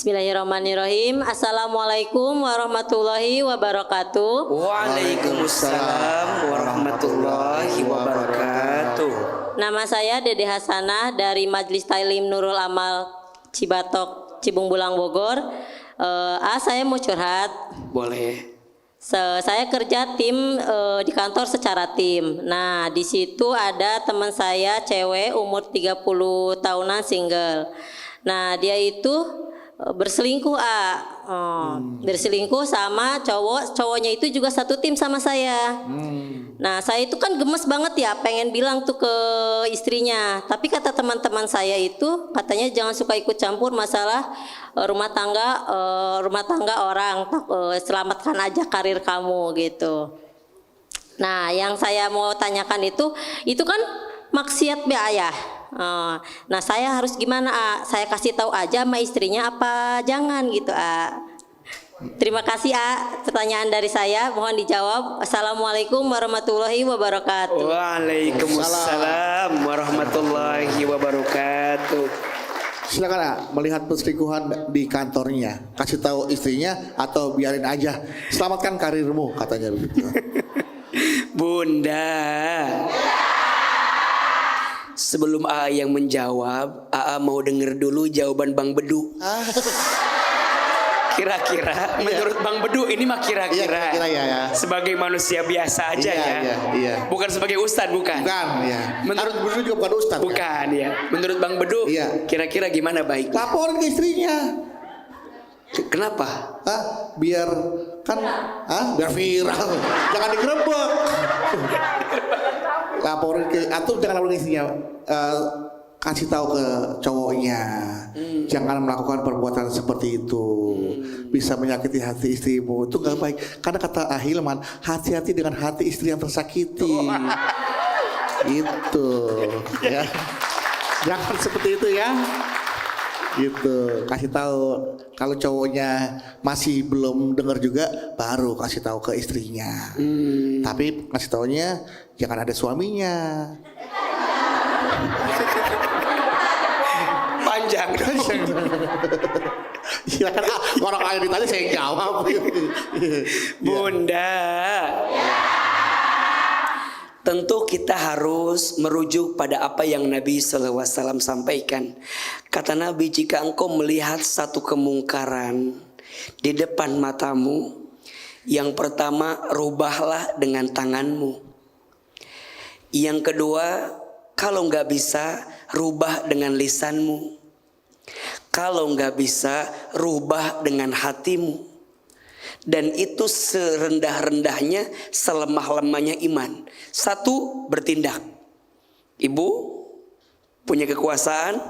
Bismillahirrahmanirrahim. Assalamualaikum warahmatullahi wabarakatuh. Waalaikumsalam warahmatullahi wabarakatuh. Nama saya Dede Hasanah dari Majelis Ta'lim Nurul Amal Cibatok, Cibung Bulang, Bogor. Saya mau curhat. Boleh. Saya kerja tim di kantor secara tim. Nah, di situ ada teman saya cewek umur 30 tahunan single. Nah, dia itu berselingkuh, berselingkuh sama cowoknya itu juga satu tim sama saya. Nah, saya itu kan gemes banget ya, pengen bilang tuh ke istrinya. Tapi kata teman-teman saya itu katanya jangan suka ikut campur masalah rumah tangga orang, selamatkan aja karir kamu gitu. Nah, yang saya mau tanyakan itu kan maksiat be ayah. Nah, saya harus gimana? Saya kasih tahu aja sama istrinya apa jangan gitu? Terima kasih pertanyaan dari saya, mohon dijawab. Assalamualaikum warahmatullahi wabarakatuh. Waalaikumsalam warahmatullahi wabarakatuh. Silakan melihat perselingkuhan di kantornya, kasih tahu istrinya atau biarin aja, selamatkan karirmu katanya begitu. Bunda, sebelum AA yang menjawab, AA mau denger dulu jawaban Bang Bedu. Kira-kira menurut Bang Bedu ini mah kira-kira ya. Sebagai manusia biasa aja Iya. Bukan sebagai ustadz, bukan. Bukan ya. Menurut Bedu juga bukan ustadz. bukan ya. Menurut Bang Bedu kira-kira gimana baik? Laporin ke istrinya. Kenapa? Biar viral. Jangan digerebek. Laporin ke atau jangan laporin ke istrinya. Kasih tahu ke cowoknya, jangan melakukan perbuatan seperti itu, bisa menyakiti hati istrimu, itu gak baik. Karena kata Ahilman, hati-hati dengan hati istri yang tersakiti. Gitu ya. Jangan seperti itu ya. Gitu, kasih tahu. Kalau cowoknya masih belum dengar juga, baru kasih tahu ke istrinya. Tapi kasih taunya jangan ada suaminya. Panjang. Silakan orang lain ditanya saya jawab. Bunda, tentu kita harus merujuk pada apa yang Nabi SAW sampaikan. Kata Nabi, jika engkau melihat satu kemungkaran di depan matamu, yang pertama rubahlah dengan tanganmu. Yang kedua, kalau nggak bisa, rubah dengan lisanmu. Kalau nggak bisa, rubah dengan hatimu. Dan itu serendah-rendahnya, selemah-lemahnya iman. Satu, bertindak. Ibu punya kekuasaan,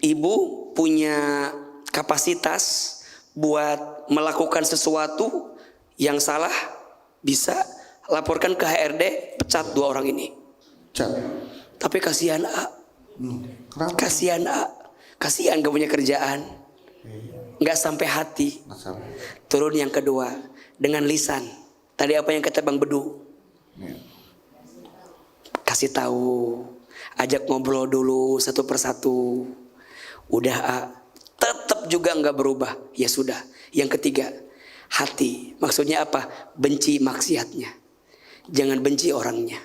ibu punya kapasitas buat melakukan sesuatu yang salah, bisa laporkan ke HRD, pecat 2 orang ini. Tapi kasihan kasihan gak punya kerjaan, gak sampai hati. Turun yang kedua dengan lisan. Tadi apa yang kata Bang Bedu? Kasih tahu, ajak ngobrol dulu satu persatu. Udah tetap juga gak berubah, ya sudah. Yang ketiga, hati. Maksudnya apa? Benci maksiatnya, jangan benci orangnya.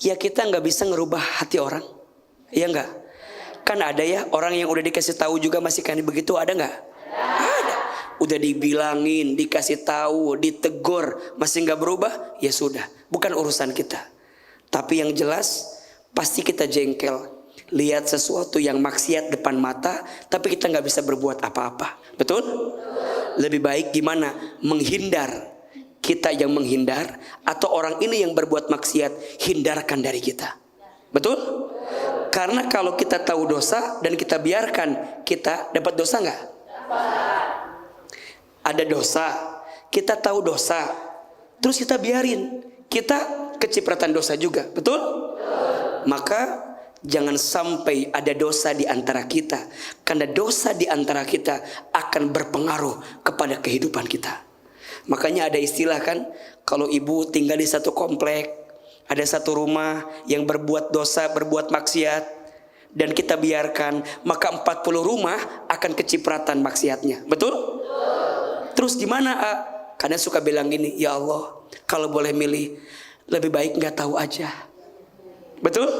Ya kita gak bisa ngerubah hati orang, ya enggak? Kan ada ya orang yang udah dikasih tahu juga masih kan begitu, ada nggak? Ada. Udah dibilangin, dikasih tahu, ditegur, masih nggak berubah, ya sudah, bukan urusan kita. Tapi yang jelas pasti kita jengkel lihat sesuatu yang maksiat depan mata, tapi kita nggak bisa berbuat apa-apa. Betul? Lebih baik gimana? Menghindar. Kita yang menghindar atau orang ini yang berbuat maksiat, hindarkan dari kita. Betul? Karena kalau kita tahu dosa dan kita biarkan, kita dapat dosa nggak? Ada dosa, kita tahu dosa, terus kita biarin, kita kecipratan dosa juga, betul? Maka jangan sampai ada dosa di antara kita, karena dosa di antara kita akan berpengaruh kepada kehidupan kita. Makanya ada istilah kan, kalau ibu tinggal di satu komplek, ada satu rumah yang berbuat dosa, berbuat maksiat, dan kita biarkan, maka 40 rumah akan kecipratan maksiatnya. Betul? Terus gimana, A? Kadang suka bilang gini, ya Allah, kalau boleh milih, lebih baik nggak tahu aja. Betul?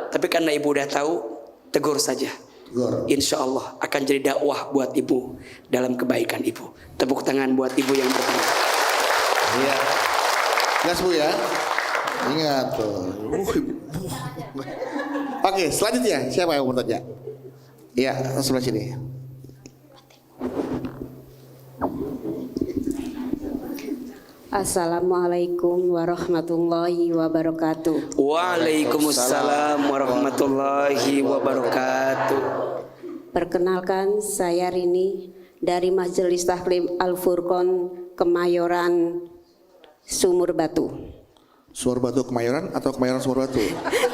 Tapi karena ibu udah tahu, tegur saja. Insya Allah akan jadi dakwah buat ibu dalam kebaikan ibu. Tepuk tangan buat ibu yang bertanya. Iya. Gas Bu ya. Ingat tuh. Oke, selanjutnya siapa yang mau tanya? Iya, sebelah sini. Assalamualaikum warahmatullahi wabarakatuh. Waalaikumsalam warahmatullahi wabarakatuh. Perkenalkan, saya Rini dari Majelis Taklim Al-Furqon Kemayoran Sumur Batu. Sumur Batu Kemayoran atau Kemayoran Sumur Batu?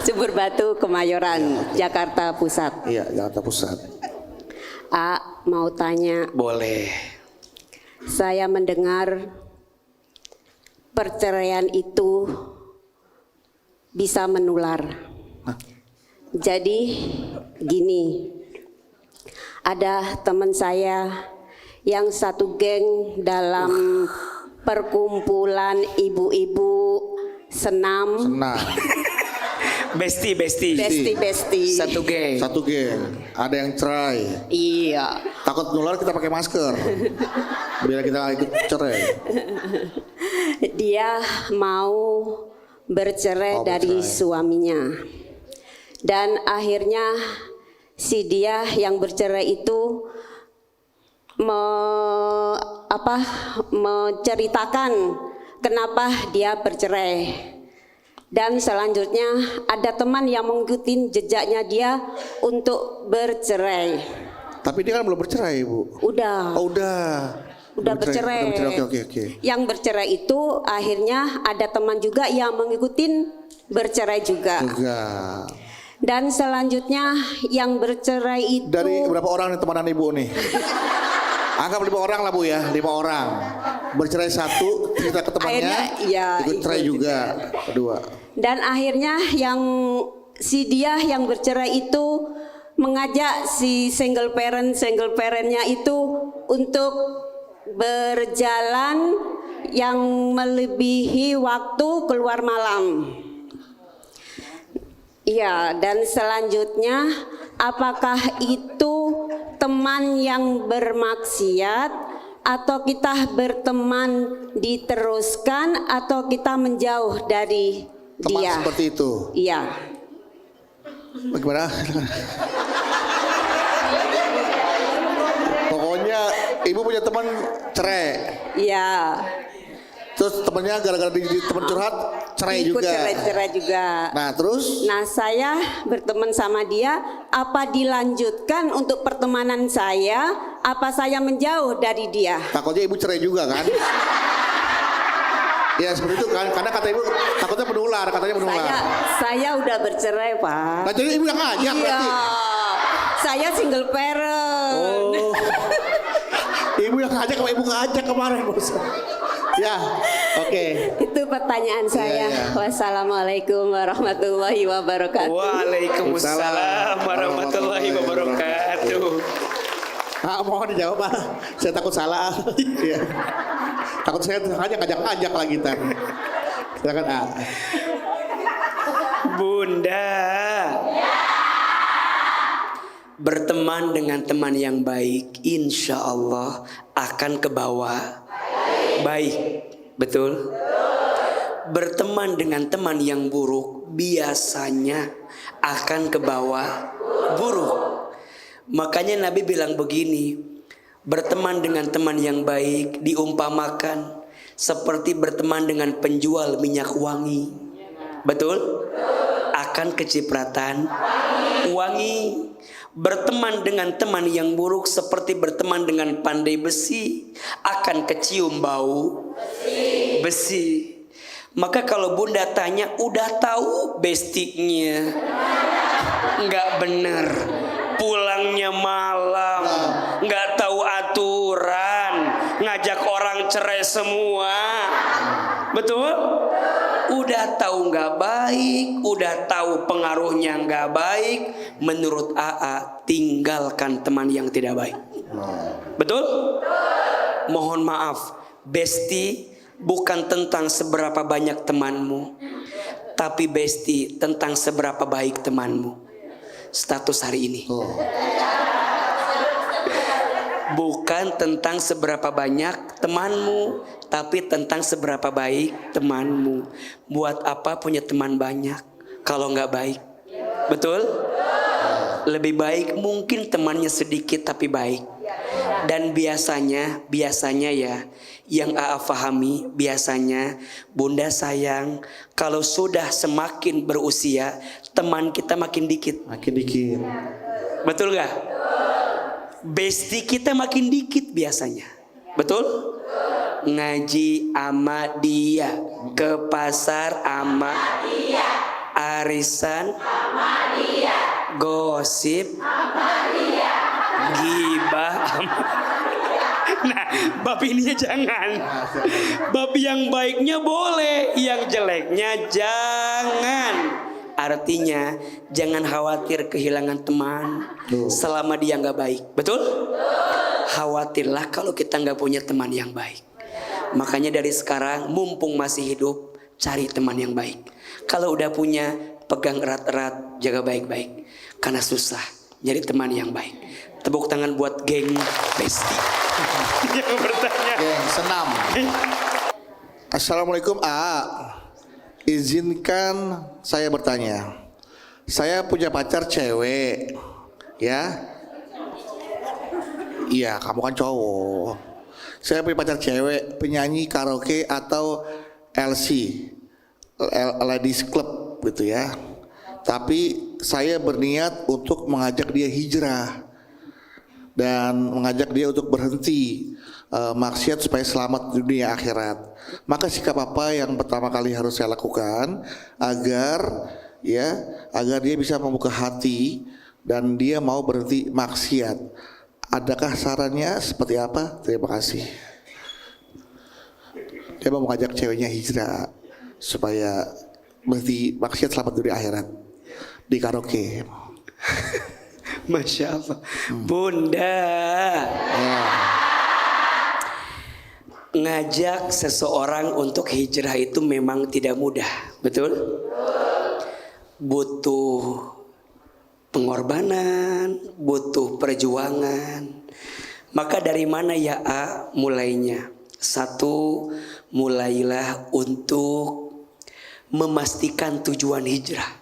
Sumur Batu Kemayoran, Jakarta Pusat. Iya, Jakarta Pusat. Mau tanya. Boleh. Saya mendengar perceraian itu bisa menular. Jadi gini, ada teman saya yang satu geng dalam perkumpulan ibu-ibu senam. Besti. Satu geng. Ada yang cerai. Iya. Takut nular, kita pakai masker. Biar kita ikut cerai. Dia mau bercerai dari suaminya. Dan akhirnya si dia yang bercerai itu menceritakan kenapa dia bercerai. Dan selanjutnya ada teman yang mengikuti jejaknya dia untuk bercerai. Tapi dia kan belum bercerai, Bu. Udah. Oh, udah Bercerai. Oke. Yang bercerai itu akhirnya ada teman juga yang mengikuti bercerai juga. Dan selanjutnya yang bercerai itu dari berapa orang nih temenan Ibu nih? Anggap 5 orang lah Bu ya, 5 orang. Bercerai 1, cerita ke temannya, ikut cerai juga kedua. Dan akhirnya yang si dia yang bercerai itu mengajak si single parentnya itu untuk berjalan yang melebihi waktu keluar malam. Iya, dan selanjutnya apakah itu teman yang bermaksiat atau kita berteman diteruskan atau kita menjauh dari teman dia? Seperti itu. Iya. Bagaimana? Pokoknya Ibu punya teman cerai. Iya. Terus temennya gara-gara di teman curhat cerai Ikut juga. cerai juga. Nah terus? Nah saya berteman sama dia. Apa dilanjutkan untuk pertemanan saya? Apa saya menjauh dari dia? Takutnya Ibu cerai juga kan? Ya seperti itu kan? Karena kata Ibu takutnya menular, katanya menular. Saya udah bercerai Pak. Nah jadi Ibu yang ngajak berarti? Saya single parent. Oh. Ibu yang ngajak, Ibu ngajak kemarin bos. Ya, oke. Itu pertanyaan saya. Wassalamualaikum warahmatullahi wabarakatuh. Waalaikumsalam warahmatullahi wabarakatuh. Mohon dijawab Pak. Saya takut salah. Ya. Takut saya hanya ngajak-ngajak lagi ntar. Silakan A. Bunda. Berteman dengan teman yang baik, insya Allah akan ke bawah. Baik, betul? Berteman dengan teman yang buruk biasanya akan ke bawah buruk. Makanya Nabi bilang begini, berteman dengan teman yang baik diumpamakan seperti berteman dengan penjual minyak wangi. Betul? Akan kecipratan wangi. Berteman dengan teman yang buruk seperti berteman dengan pandai besi, akan kecium bau besi. Maka kalau Bunda tanya, udah tahu bestiknya? Nggak bener. Pulangnya malam, nggak tahu aturan, ngajak orang cerai semua. Betul? Udah tahu nggak baik, udah tahu pengaruhnya nggak baik. Menurut AA, tinggalkan teman yang tidak baik. Betul? Mohon maaf, bestie bukan tentang seberapa banyak temanmu, tapi bestie tentang seberapa baik temanmu. Status hari ini. Bukan tentang seberapa banyak temanmu, tapi tentang seberapa baik temanmu. Buat apa punya teman banyak kalau nggak baik? Betul? Lebih baik mungkin temannya sedikit tapi baik. Dan biasanya ya, yang AA pahami, biasanya bunda sayang kalau sudah semakin berusia, teman kita makin dikit. Makin dikit. Betul gak? Bestie kita makin dikit biasanya. Betul? Ngaji ama dia, ke pasar ama dia, arisan ama dia, gosip ama dia, gibah ama. Nah, bab ininya jangan. Bab yang baiknya boleh, yang jeleknya jangan. Artinya jangan khawatir kehilangan teman selama dia nggak baik. Betul? Khawatirlah kalau kita nggak punya teman yang baik. Makanya dari sekarang mumpung masih hidup, cari teman yang baik. Kalau udah punya, pegang erat-erat, jaga baik-baik. Karena susah nyari teman yang baik. Tepuk tangan buat geng bestie yang bertanya. Geng senam. Assalamualaikum A. Izinkan saya bertanya. Saya punya pacar cewek, ya? Iya, kamu kan cowok. Saya punya pacar cewek, penyanyi karaoke atau LC, Ladies Club gitu ya. Tapi saya berniat untuk mengajak dia hijrah dan mengajak dia untuk berhenti maksiat supaya selamat di dunia akhirat. Maka sikap apa yang pertama kali harus saya lakukan agar dia bisa membuka hati dan dia mau berhenti maksiat? Adakah sarannya seperti apa? Terima kasih. Dia mau mengajak ceweknya hijrah supaya berhenti maksiat selamat di dunia akhirat di karaoke. Masya Allah. Bunda, ngajak seseorang untuk hijrah itu memang tidak mudah. Betul? Butuh pengorbanan, butuh perjuangan. Maka dari mana ya A mulainya? Satu, mulailah untuk memastikan tujuan hijrah.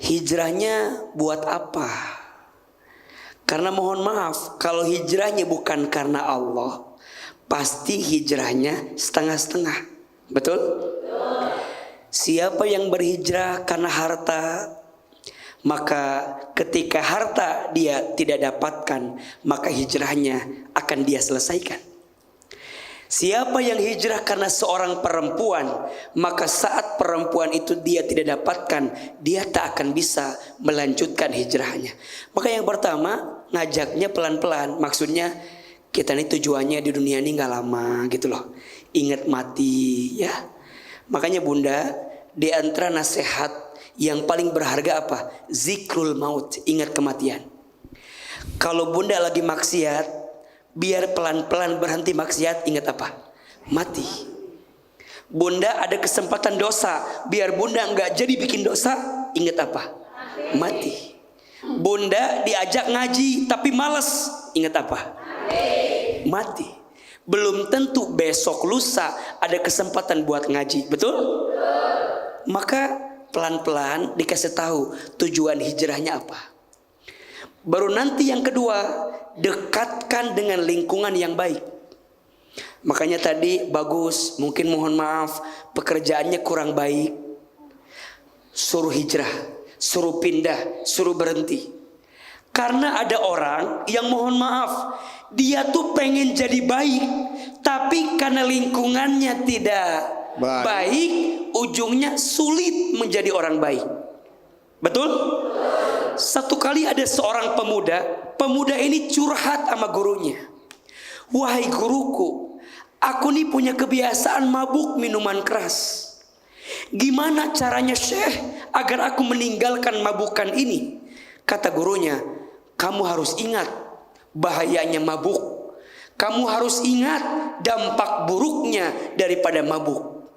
Hijrahnya buat apa? Karena mohon maaf, kalau hijrahnya bukan karena Allah, pasti hijrahnya setengah-setengah. Betul? Siapa yang berhijrah karena harta, maka ketika harta dia tidak dapatkan, maka hijrahnya akan dia selesaikan. Siapa yang hijrah karena seorang perempuan, maka saat perempuan itu dia tidak dapatkan, dia tak akan bisa melanjutkan hijrahnya. Maka yang pertama, ngajaknya pelan-pelan. Maksudnya kita ini tujuannya di dunia ini gak lama gitu loh. Ingat mati ya. Makanya bunda, di antara nasihat yang paling berharga apa? Zikrul maut, ingat kematian. Kalau bunda lagi maksiat, biar pelan-pelan berhenti maksiat, ingat apa? Mati. Bunda ada kesempatan dosa, biar bunda enggak jadi bikin dosa, ingat apa? Mati. Bunda diajak ngaji tapi malas, ingat apa? Mati. Belum tentu besok lusa ada kesempatan buat ngaji, betul? Maka pelan-pelan dikasih tahu tujuan hijrahnya apa. Baru nanti yang kedua, dekatkan dengan lingkungan yang baik. Makanya tadi bagus, mungkin mohon maaf pekerjaannya kurang baik, suruh hijrah, suruh pindah, suruh berhenti. Karena ada orang yang mohon maaf, dia tuh pengen jadi baik, tapi karena lingkungannya tidak baik, ujungnya sulit menjadi orang baik. Betul? Satu kali ada seorang pemuda ini curhat sama gurunya. Wahai guruku, Aku nih punya kebiasaan mabuk minuman keras. Gimana caranya Syekh agar aku meninggalkan mabukan ini? Kata gurunya, kamu harus ingat bahayanya mabuk. Kamu harus ingat dampak buruknya daripada mabuk.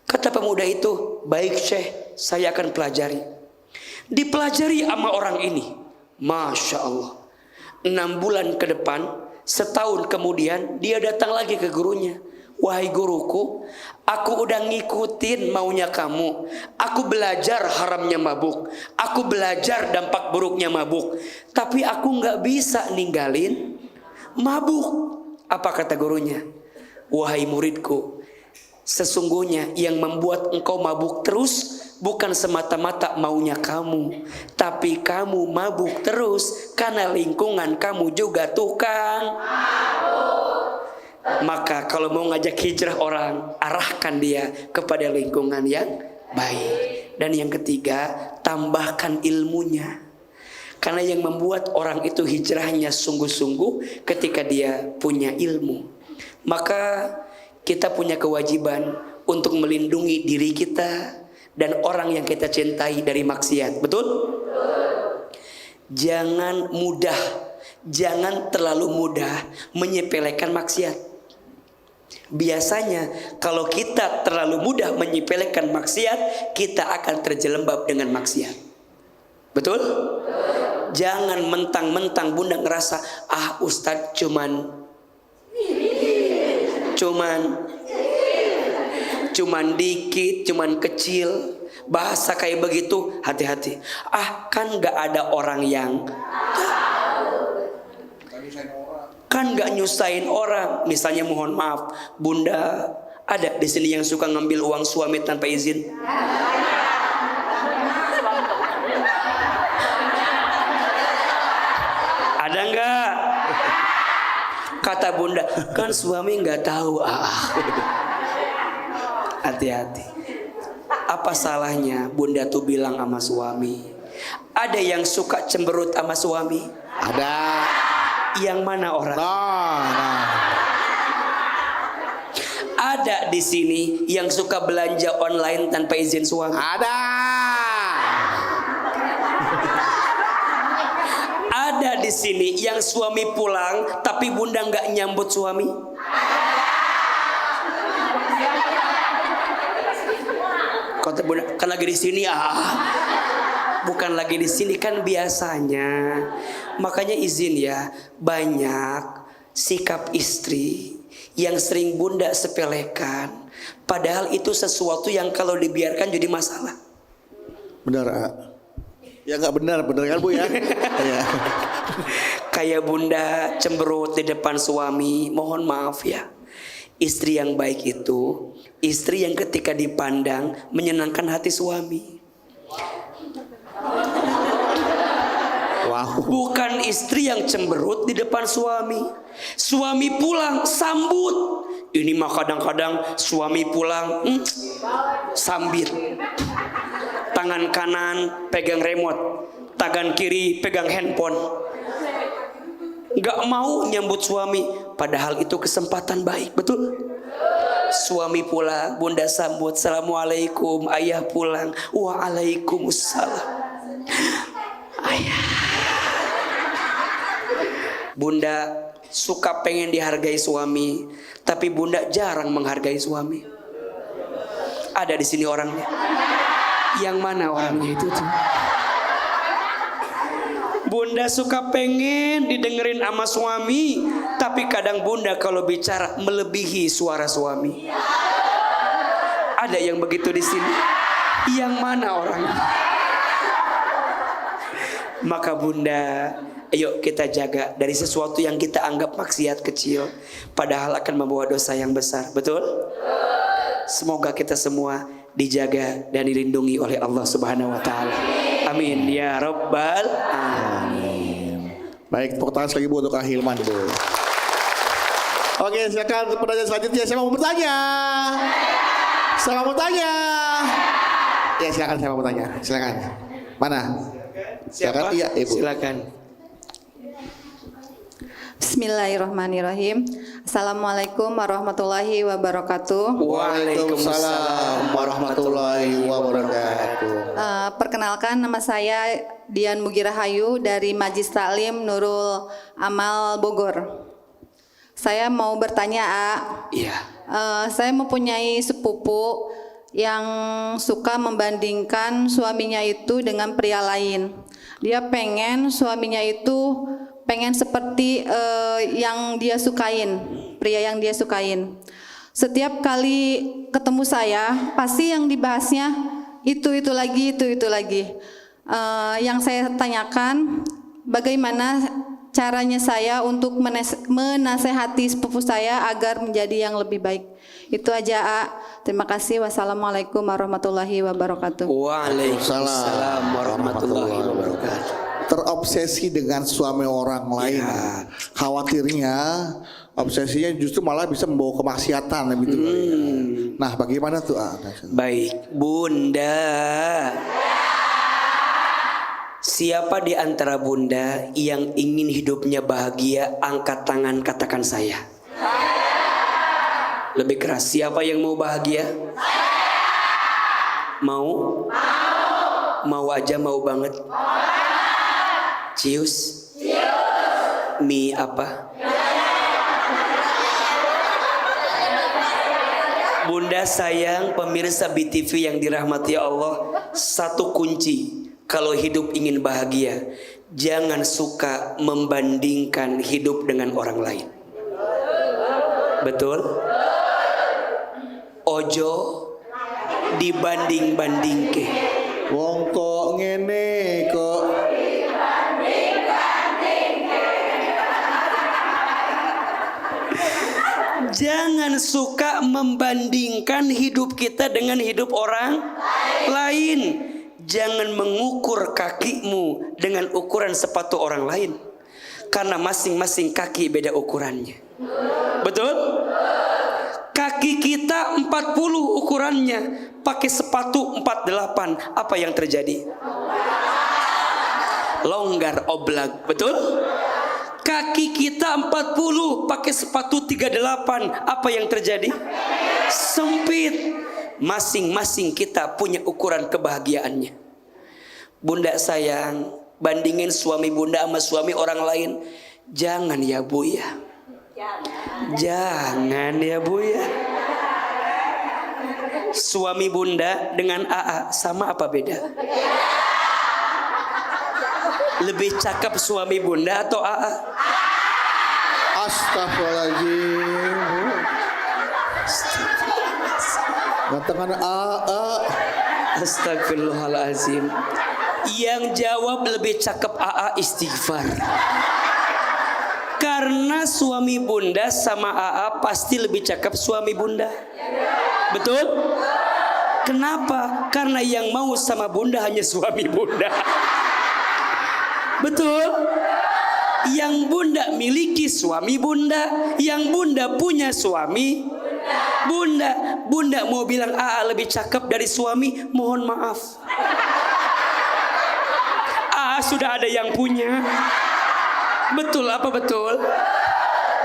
Kata pemuda itu, baik Syekh, saya akan pelajari. Dipelajari sama orang ini. Masya Allah. 6 bulan ke depan, setahun kemudian dia datang lagi ke gurunya. Wahai guruku, aku udah ngikutin maunya kamu. Aku belajar haramnya mabuk. Aku belajar dampak buruknya mabuk. Tapi aku gak bisa ninggalin mabuk. Apa kata gurunya? Wahai muridku, sesungguhnya yang membuat engkau mabuk terus bukan semata-mata maunya kamu, tapi kamu mabuk terus karena lingkungan kamu juga tukang mabuk. Maka kalau mau ngajak hijrah orang, arahkan dia kepada lingkungan yang baik. Dan yang ketiga, tambahkan ilmunya. Karena yang membuat orang itu hijrahnya sungguh-sungguh ketika dia punya ilmu. Maka kita punya kewajiban untuk melindungi diri kita dan orang yang kita cintai dari maksiat. Betul? Jangan terlalu mudah menyepelekan maksiat. Biasanya kalau kita terlalu mudah menyepelekan maksiat, kita akan terjelembab dengan maksiat. Betul? Jangan mentang-mentang bunda ngerasa, Ustadz cuman dikit, cuman kecil. Bahasa kayak begitu, hati-hati. Kan gak ada orang yang kan gak nyusahin orang. Misalnya mohon maaf, bunda ada di sini yang suka ngambil uang suami tanpa izin? Ada nggak? Kata bunda, kan suami nggak tahu. Hati-hati. Apa salahnya bunda tuh bilang sama suami? Ada yang suka cemberut sama suami? Ada. Yang mana orang? Nah. Ada di sini yang suka belanja online tanpa izin suami? Ada. Ada di sini yang suami pulang tapi bunda nggak nyambut suami? Kata bunda, kan lagi di sini bukan lagi di sini kan biasanya. Makanya izin ya, banyak sikap istri yang sering bunda sepelekan, padahal itu sesuatu yang kalau dibiarkan jadi masalah. Benar, ya nggak benar kan Bu ya? Ya. Kayak bunda cemberut di depan suami, mohon maaf ya. Istri yang baik itu istri yang ketika dipandang menyenangkan hati suami. Wow. Bukan istri yang cemberut di depan suami. Suami pulang sambut. Ini mah kadang-kadang suami pulang sambit. Tangan kanan pegang remote, tangan kiri pegang handphone. Gak mau nyambut suami, padahal itu kesempatan baik. Betul? Suami pulang, bunda sambut, assalamualaikum. Ayah pulang, waalaikumsalam. Ayah. Bunda suka pengen dihargai suami, tapi bunda jarang menghargai suami. Ada di sini orangnya. Yang mana orangnya itu tuh? Bunda suka pengen didengerin sama suami, tapi kadang bunda kalau bicara melebihi suara suami. Ada yang begitu di sini. Yang mana orangnya? Maka bunda, ayo kita jaga dari sesuatu yang kita anggap maksiat kecil, padahal akan membawa dosa yang besar. Betul? Semoga kita semua dijaga dan dilindungi oleh Allah Subhanahu wa taala. Amin ya rabbal alamin. Baik, tepuk tangan sekali Bu untuk Kak Hilman Bu. Oke, silakan pertanyaan selanjutnya. Siapa mau bertanya? Siapa mau tanya? Ya silakan, siapa mau tanya? Silakan. Mana? Silakan. Iya, Ibu. Silakan. Bismillahirrahmanirrahim. Assalamualaikum warahmatullahi wabarakatuh. Waalaikumsalam warahmatullahi wabarakatuh. Perkenalkan, nama saya Dian Mugirahayu dari Majlis Taklim Nurul Amal Bogor. Saya mau bertanya, Iya. saya mempunyai sepupu yang suka membandingkan suaminya itu dengan pria lain. Dia pengen suaminya itu pengen seperti yang dia sukain, pria yang dia sukain. Setiap kali ketemu saya, pasti yang dibahasnya itu lagi. Yang saya tanyakan, bagaimana caranya saya untuk menasehati sepupu saya agar menjadi yang lebih baik. Itu aja, A. Terima kasih. Wassalamualaikum warahmatullahi wabarakatuh. Waalaikumsalam warahmatullahi wabarakatuh. Terobsesi dengan suami orang lain, khawatirnya obsesinya justru malah bisa membawa kemaksiatan gitu. Nah, bagaimana tuh? Baik, Bunda. Siapa di antara Bunda yang ingin hidupnya bahagia? Angkat tangan, katakan saya. Lebih keras, siapa yang mau bahagia? Mau? Mau aja, mau banget. Cius. Mi apa? Bunda sayang, pemirsa BTV yang dirahmati Allah, satu kunci kalau hidup ingin bahagia, jangan suka membandingkan hidup dengan orang lain. Betul? Ojo dibanding-bandingke. Wong kok ngene kok. Jangan suka membandingkan hidup kita dengan hidup orang lain. Jangan mengukur kakimu dengan ukuran sepatu orang lain, karena masing-masing kaki beda ukurannya. Betul? Kaki kita 40 ukurannya, pakai sepatu 48, apa yang terjadi? Longgar, oblak. Betul? Kaki kita 40, pakai sepatu 38, apa yang terjadi? Sempit. Masing-masing kita punya ukuran kebahagiaannya. Bunda sayang, bandingin suami Bunda sama suami orang lain, jangan ya Bu ya. Jangan ya Bu ya. Suami Bunda dengan AA sama apa beda? Lebih cakep suami Bunda atau AA? Astagfirullahaladzim. Katakan AA. Astagfirullahaladzim. Yang jawab lebih cakep AA istighfar. Karena suami Bunda sama AA pasti lebih cakep suami Bunda. Betul? Kenapa? Karena yang mau sama Bunda hanya suami Bunda. Betul? Yang Bunda miliki suami Bunda, yang Bunda punya suami Bunda. Bunda mau bilang AA lebih cakep dari suami, mohon maaf. AA sudah ada yang punya. Betul apa betul?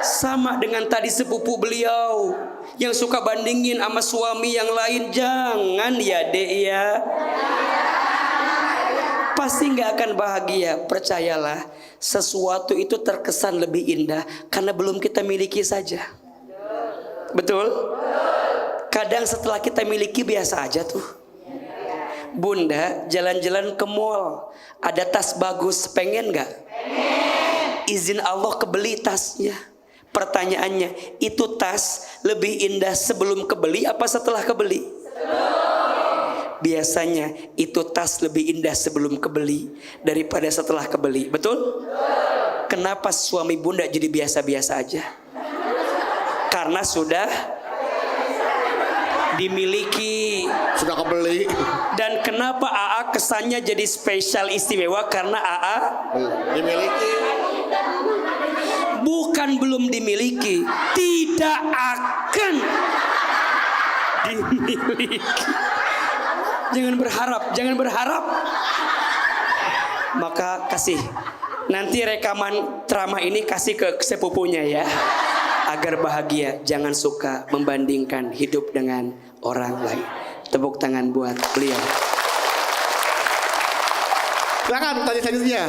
Sama dengan tadi sepupu beliau yang suka bandingin sama suami yang lain. Jangan ya Dek ya. Pasti gak akan bahagia. Percayalah, sesuatu itu terkesan lebih indah karena belum kita miliki saja. Betul? Kadang setelah kita miliki biasa aja tuh. Bunda jalan-jalan ke mall, ada tas bagus, pengen gak? Izin Allah kebeli tasnya. Pertanyaannya, itu tas lebih indah sebelum kebeli apa setelah kebeli? Biasanya itu tas lebih indah sebelum kebeli daripada setelah kebeli. Betul? Kenapa suami Bunda jadi biasa-biasa aja? Karena sudah dimiliki, sudah kebeli. Dan kenapa AA kesannya jadi spesial istimewa? Karena AA dimiliki. Bukan belum dimiliki, tidak akan dimiliki. Jangan berharap. Maka kasih, nanti rekaman ceramah ini kasih ke sepupunya ya. Agar bahagia, jangan suka membandingkan hidup dengan orang lain. Tepuk tangan buat beliau. Silakan tanya selanjutnya.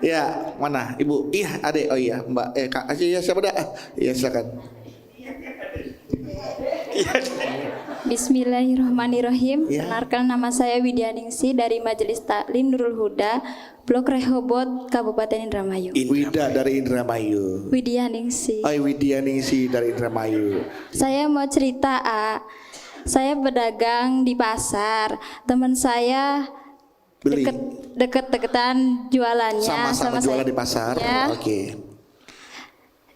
Ya, mana Ibu? Iya, Adek. Oh iya, Mbak. Kak aja ya, siapa dah? Iya, silakan. Bismillahirrahmanirrahim. Ya. Perkenalkan, nama saya Widyaningsi dari Majelis Taklim Nurul Huda, Blok Rehobot, Kabupaten Indramayu. Wida dari Indramayu. Widyaningsi. Oh, Widyaningsi dari Indramayu. Saya mau cerita, saya berdagang di pasar. Teman saya Beli. deket-deketan jualannya Sama-sama jualan saya. di pasar. Ya. Oke.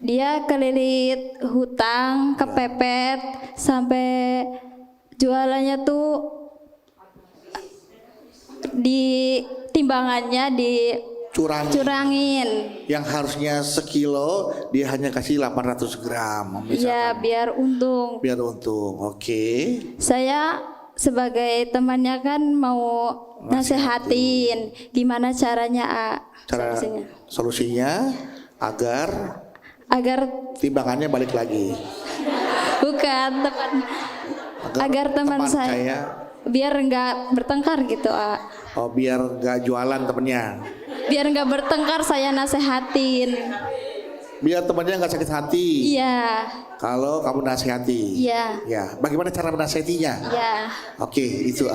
Dia kelilit hutang, kepepet, sampai jualannya tuh di timbangannya dicurangin. Yang harusnya sekilo dia hanya kasih 800 gram. Ya, Misalkan. biar untung. Biar untung. Oke. Saya sebagai temannya kan mau nasehatin gimana caranya, Cara solusinya agar agar timbangannya balik lagi. bukan teman agar teman saya biar nggak bertengkar gitu, Oh, biar nggak jualan temennya. biar nggak bertengkar saya nasehatin. Biar temennya nggak sakit hati. Iya, Kalau kamu nasihati. iya, Ya, bagaimana cara menasihatinya? iya. Oke, itu.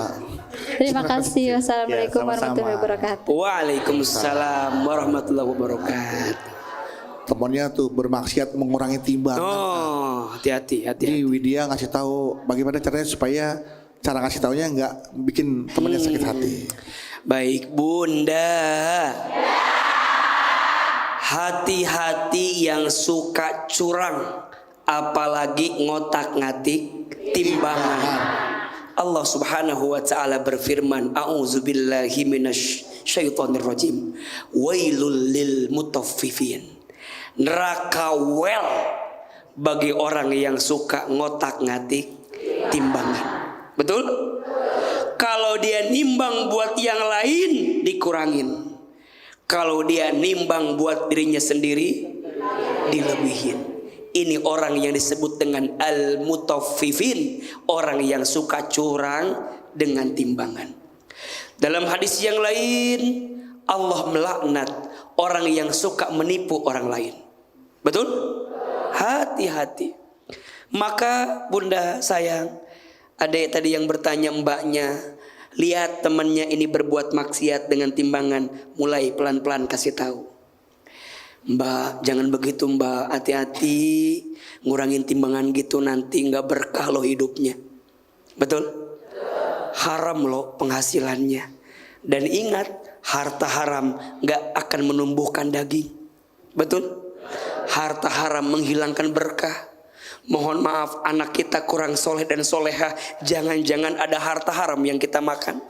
Terima kasih. Wassalamualaikum Ya, sama-sama. warahmatullahi wabarakatuh. Waalaikumsalam warahmatullahi wabarakatuh. Temennya tuh bermaksiat mengurangi timbangan. Oh, hati-hati, Jadi Widya ngasih tahu bagaimana caranya supaya cara ngasih taunya nggak bikin temennya sakit hati. Baik Bunda. Hati-hati yang suka curang, apalagi ngotak-ngatik timbangan. Allah Subhanahu wa taala berfirman, a'udzubillahi minasyaitonirrajim. Wailul lil mutaffifin. Neraka well bagi orang yang suka ngotak-ngatik timbangan. Betul? Kalau dia nimbang buat yang lain dikurangin. Kalau dia nimbang buat dirinya sendiri dilebihin. Ini orang yang disebut dengan al-mutaffifin, orang yang suka curang dengan timbangan. Dalam hadis yang lain, Allah melaknat orang yang suka menipu orang lain. Betul? Hati-hati. Maka Bunda sayang, adek tadi yang bertanya mbaknya, lihat temannya ini berbuat maksiat dengan timbangan, mulai pelan-pelan kasih tahu. Mbak, jangan begitu mbak, hati-hati, ngurangin timbangan gitu nanti nggak berkah loh hidupnya. Betul? Haram loh penghasilannya. Dan ingat, harta haram nggak akan menumbuhkan daging. Betul? Harta haram menghilangkan berkah. Mohon maaf, anak kita kurang soleh dan soleha, jangan-jangan ada harta haram yang kita makan.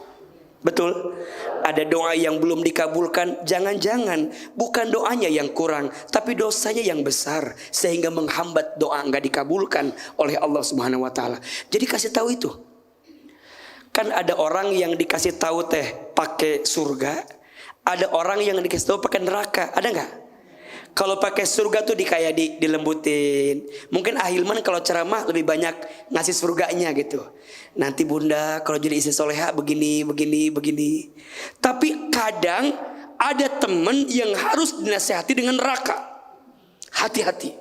Betul? Ada doa yang belum dikabulkan, jangan-jangan bukan doanya yang kurang, tapi dosanya yang besar sehingga menghambat doa nggak dikabulkan oleh Allah Subhanahu wa taala. Jadi kasih tahu itu. Kan ada orang yang dikasih tahu teh pakai surga, ada orang yang dikasih tahu pakai neraka, ada nggak? Kalau pakai surga tuh dilembutin. Mungkin Ahilman kalau ceramah lebih banyak ngasih surganya gitu. Nanti Bunda kalau jadi istri soleha begini. Tapi kadang ada teman yang harus dinasehati dengan neraka. Hati-hati.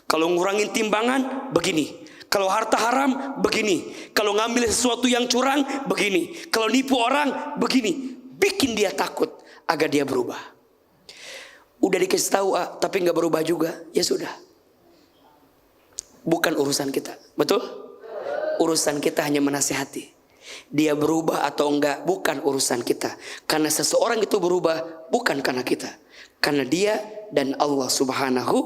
Kalau ngurangin timbangan begini. Kalau harta haram begini. Kalau ngambil sesuatu yang curang begini. Kalau nipu orang begini. Bikin dia takut agar dia berubah. Udah dikasih tahu tapi nggak berubah juga, ya sudah. Bukan urusan kita, betul? Urusan kita hanya menasihati. Dia berubah atau enggak bukan urusan kita. Karena seseorang itu berubah bukan karena kita, karena dia dan Allah Subhanahu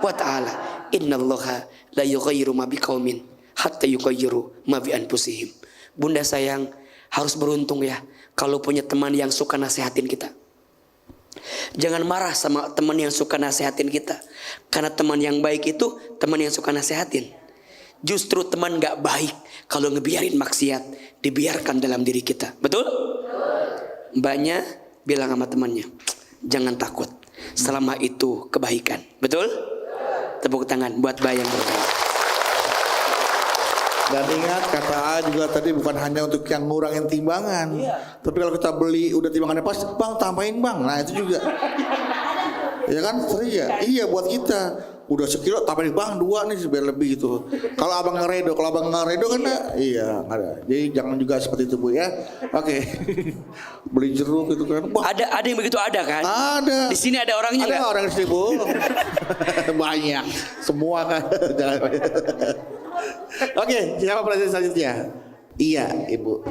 wa taala. Innallaha la yughayyiru ma biqaumin hatta yughayyiru ma bi anfusihim. Bunda sayang, harus beruntung ya kalau punya teman yang suka nasihatin kita. Jangan marah sama teman yang suka nasihatin kita. Karena teman yang baik itu teman yang suka nasihatin. Justru teman gak baik kalau ngebiarin maksiat dibiarkan dalam diri kita. Betul? Mbaknya bilang sama temannya, jangan takut, selama itu kebaikan. Betul? Tepuk tangan buat Bayang. Dan ingat kata A juga tadi bukan hanya untuk yang ngurangin timbangan. Tapi kalau kita beli udah timbangannya pas, bang tambahin bang. Nah itu juga. Ya kan sering ya. Iya buat kita. Udah sekilo tambahin bang 2 nih biar lebih gitu. Kalau abang ngeredo, kan iya nggak ada. Jadi jangan juga seperti itu Bu ya. Oke. Beli jeruk itu kan. Wah, Ada yang begitu ada kan? ada. Di sini ada orangnya Ada nggak? orang di sini Bu. Banyak. Semua kan. Jangan. Oke, siapa presiden selanjutnya? Iya, Ibu.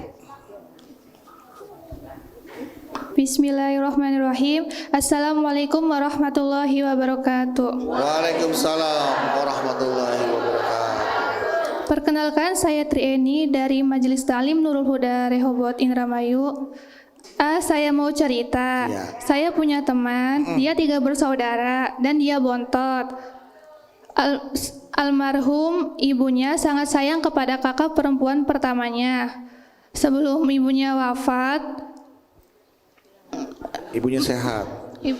Bismillahirrahmanirrahim. Assalamualaikum warahmatullahi wabarakatuh. Waalaikumsalam warahmatullahi wabarakatuh. Perkenalkan, saya Trieni dari Majelis Ta'lim Nurul Huda Rehoboth Indramayu. Saya mau cerita. Ya. Saya punya teman, dia 3 bersaudara dan dia bontot. Almarhum ibunya sangat sayang kepada kakak perempuan pertamanya. Sebelum ibunya wafat,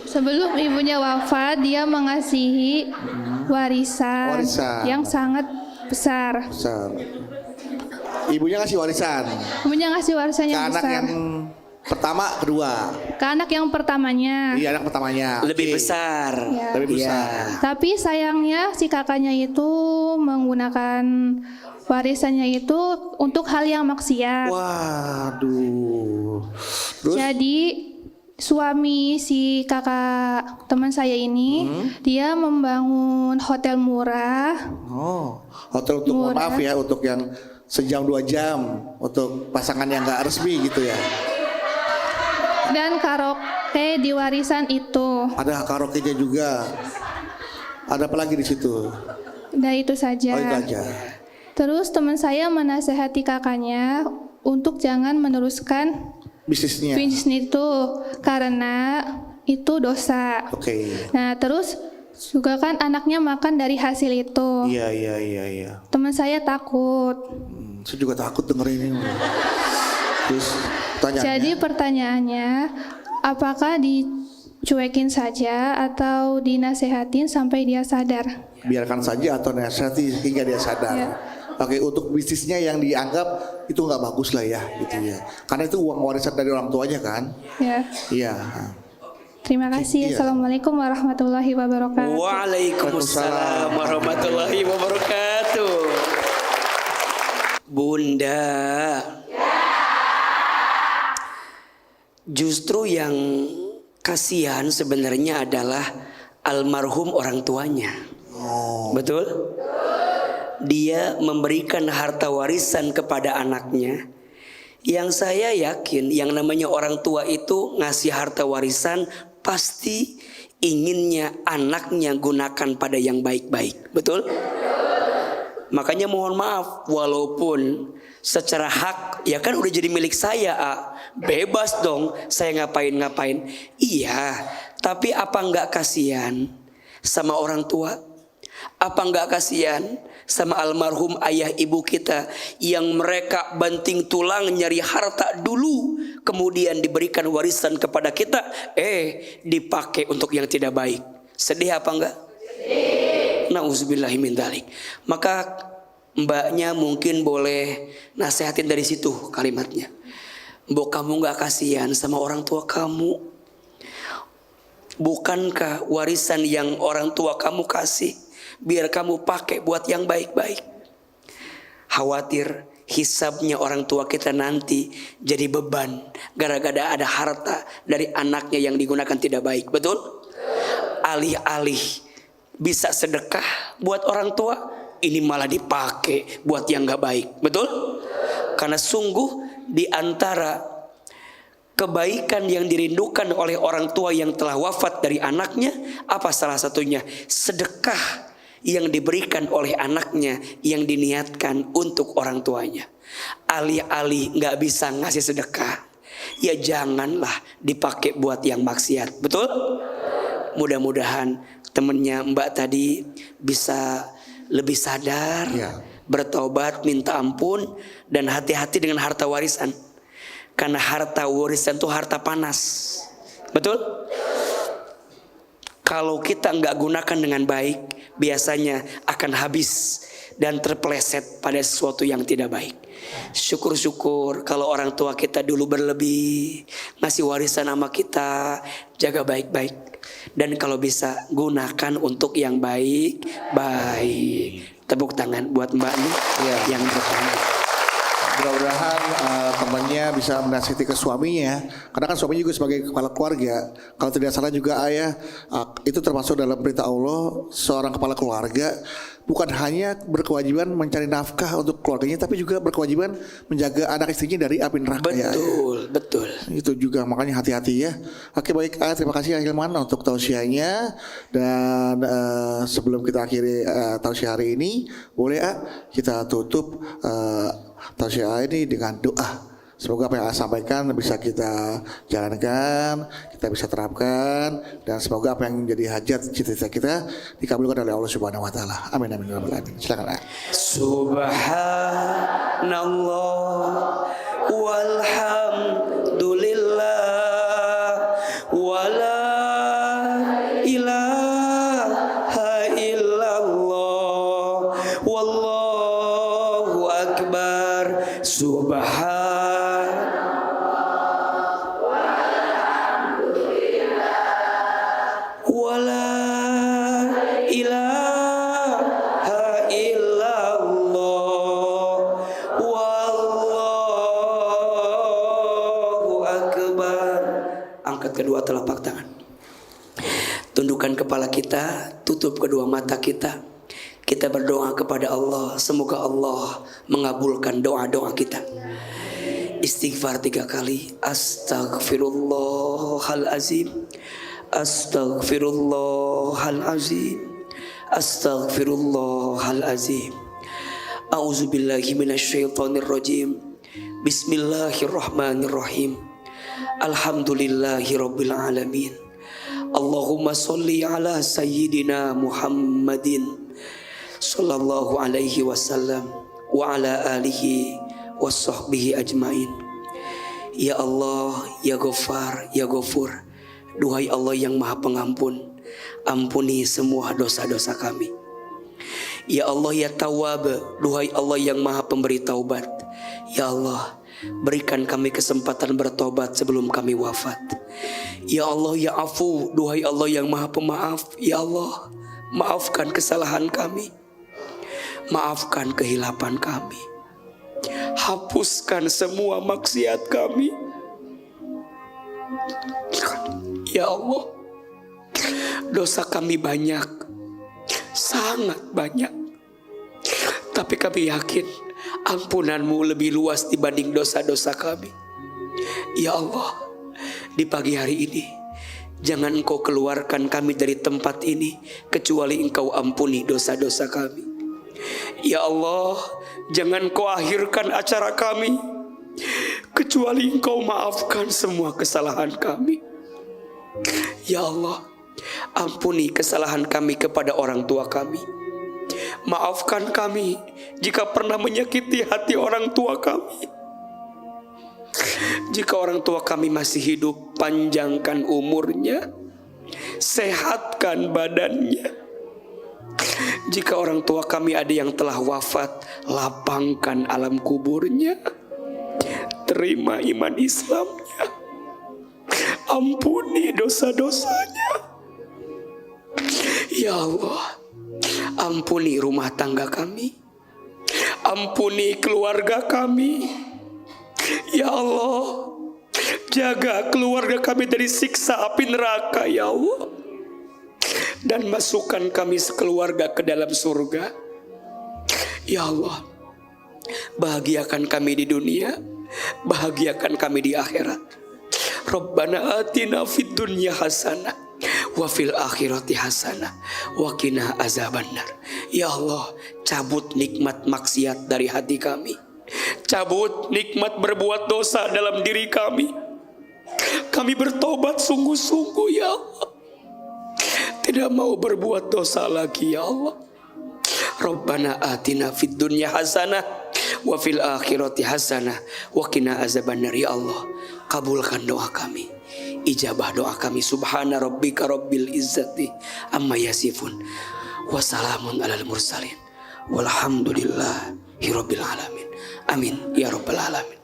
Sebelum ibunya wafat, dia mengasihi warisan yang sangat besar. Ibunya ngasih warisan. Ibunya ngasih warisan Ke yang anak besar. yang pertama, kedua. Ke anak yang pertamanya. Iya, anak pertamanya. Lebih Oke. besar. Ya. Lebih besar. Tapi sayangnya si kakaknya itu menggunakan warisannya itu untuk hal yang maksiat. Waduh. Terus? Jadi suami si kakak teman saya ini dia membangun hotel murah. Oh, hotel untuk mohon Murah. maaf ya, untuk yang sejam 2 jam untuk pasangan yang nggak resmi gitu ya. Dan karaoke di warisan itu. Ada karaoke-nya juga. Ada apa lagi di situ? Dan itu saja. Oh, itu aja. Terus teman saya menasehati kakaknya untuk jangan meneruskan Bisnisnya. bisnis itu karena itu dosa. Oke. Nah, terus juga kan anaknya makan dari hasil itu. Iya. Teman saya takut. Saya juga takut dengerin ini. Terus tanya. Jadi pertanyaannya, apakah dicuekin saja atau dinasehatin sampai dia sadar? Biarkan saja atau nasihati hingga dia sadar. Ya. Oke, untuk bisnisnya yang dianggap itu nggak bagus lah ya, gitu ya. Karena itu uang warisan dari orang tuanya kan. Ya. Iya. Terima kasih. Iya. Assalamualaikum warahmatullahi wabarakatuh. Waalaikumsalam warahmatullahi wabarakatuh. Bunda. Justru yang kasihan sebenarnya adalah almarhum orang tuanya. Betul? Dia memberikan harta warisan kepada anaknya. Yang saya yakin yang namanya orang tua itu ngasih harta warisan pasti inginnya anaknya gunakan pada yang baik-baik. Betul? Makanya mohon maaf, walaupun secara hak ya kan udah jadi milik saya, bebas dong saya ngapain-ngapain. Iya, tapi apa enggak kasihan sama orang tua? Apa enggak kasihan sama almarhum ayah ibu kita yang mereka banting tulang nyari harta dulu, kemudian diberikan warisan kepada kita, dipakai untuk yang tidak baik. Sedih apa enggak? Nauzubillahi min dzalik. Maka mbaknya mungkin boleh nasehatin dari situ kalimatnya. Mbok, kamu enggak kasihan sama orang tua kamu? Bukankah warisan yang orang tua kamu kasih biar kamu pakai buat yang baik-baik? Khawatir hisabnya orang tua kita nanti jadi beban gara-gara ada harta dari anaknya yang digunakan tidak baik. Betul? Alih-alih bisa sedekah buat orang tua, ini malah dipakai buat yang gak baik. Betul? Karena sungguh di antara kebaikan yang dirindukan oleh orang tua yang telah wafat dari anaknya, apa salah satunya? Sedekah yang diberikan oleh anaknya yang diniatkan untuk orang tuanya. Alih-alih gak bisa ngasih sedekah, ya janganlah dipakai buat yang maksiat. Betul? Mudah-mudahan temennya mbak tadi bisa lebih sadar, bertobat, minta ampun, dan hati-hati dengan harta warisan. Karena harta warisan itu harta panas. Betul? kalau kita nggak gunakan dengan baik, biasanya akan habis dan terpeleset pada sesuatu yang tidak baik. Syukur-syukur kalau orang tua kita dulu berlebih, ngasih warisan sama kita, jaga baik-baik. Dan kalau bisa gunakan untuk yang baik-baik. Tepuk tangan buat Mbak nih yang bertanya. Mudah-mudahan temannya bisa menasihati ke suaminya, karena kan suaminya juga sebagai kepala keluarga. Kalau tidak salah juga ayah, itu termasuk dalam perintah Allah, seorang kepala keluarga bukan hanya berkewajiban mencari nafkah untuk keluarganya, tapi juga berkewajiban menjaga anak istrinya dari api neraka. Betul. Itu juga, makanya hati-hati ya. Oke, baik, terima kasih Hilman untuk tausiahnya. Dan sebelum kita akhiri tausiah hari ini, boleh kita tutup tausiah ini dengan doa. Semoga apa yang saya sampaikan bisa kita jalankan, kita bisa terapkan, dan semoga apa yang menjadi hajat cita-cita kita dikabulkan oleh Allah Subhanahu wa taala. Amin amin ya rabbal alamin. Silakan. Subhanallah walhamdulillah wala ilaha illallah wallahu akbar. Angkat kedua telapak tangan, tundukkan kepala kita, tutup kedua mata kita. Kita berdoa kepada Allah, semoga Allah mengabulkan doa-doa kita. Istighfar 3 kali. Astaghfirullahalazim, astaghfirullahalazim, astaghfirullahalazim. A'udzubillahi minasyaitonirrajim. Bismillahirrahmanirrahim. Alhamdulillahi rabbil alamin. Allahumma sholli ala sayyidina Muhammadin sallallahu alaihi wasallam wa ala alihi wasahbihi ajmain. Ya Allah, ya Ghaffar, ya Ghafur. Duhai Allah yang Maha Pengampun, ampuni semua dosa-dosa kami. Ya Allah, ya Tawwab, duhai Allah yang Maha Pemberi taubat. Ya Allah, berikan kami kesempatan bertobat sebelum kami wafat. Ya Allah, ya Afu, duhai Allah yang Maha Pemaaf. Ya Allah, maafkan kesalahan kami, maafkan kehilapan kami, hapuskan semua maksiat kami. Ya Allah, dosa kami banyak, sangat banyak, tapi kami yakin ampunan-Mu lebih luas dibanding dosa-dosa kami. Ya Allah, di pagi hari ini jangan Engkau keluarkan kami dari tempat ini kecuali Engkau ampuni dosa-dosa kami. Ya Allah, jangan Engkau akhirkan acara kami kecuali Engkau maafkan semua kesalahan kami. Ya Allah, ampuni kesalahan kami kepada orang tua kami. Maafkan kami jika pernah menyakiti hati orang tua kami. Jika orang tua kami masih hidup, panjangkan umurnya, sehatkan badannya. Jika orang tua kami ada yang telah wafat, lapangkan alam kuburnya, terima iman Islamnya, ampuni dosa-dosanya. Ya Allah, ampuni rumah tangga kami, ampuni keluarga kami. Ya Allah, jaga keluarga kami dari siksa api neraka, ya Allah, dan masukkan kami sekeluarga ke dalam surga. Ya Allah, bahagiakan kami di dunia, bahagiakan kami di akhirat. Rabbana atina fid dunya hasanah wa fil akhirati hasanah wa qina azabannar. Ya Allah, cabut nikmat maksiat dari hati kami, cabut nikmat berbuat dosa dalam diri kami. Kami bertobat sungguh-sungguh, ya Allah, tidak mau berbuat dosa lagi, ya Allah. Rabbana atina fid dunya hasanah wa fil akhirati hasanah wa qina azabannar. Ya Allah, kabulkan doa kami. ijabah doa kami. Subhana rabbika rabbil izzati amma yasifun, wassalamun alal mursalin, walhamdulillahi rabbil alamin. Amin ya rabbal alamin.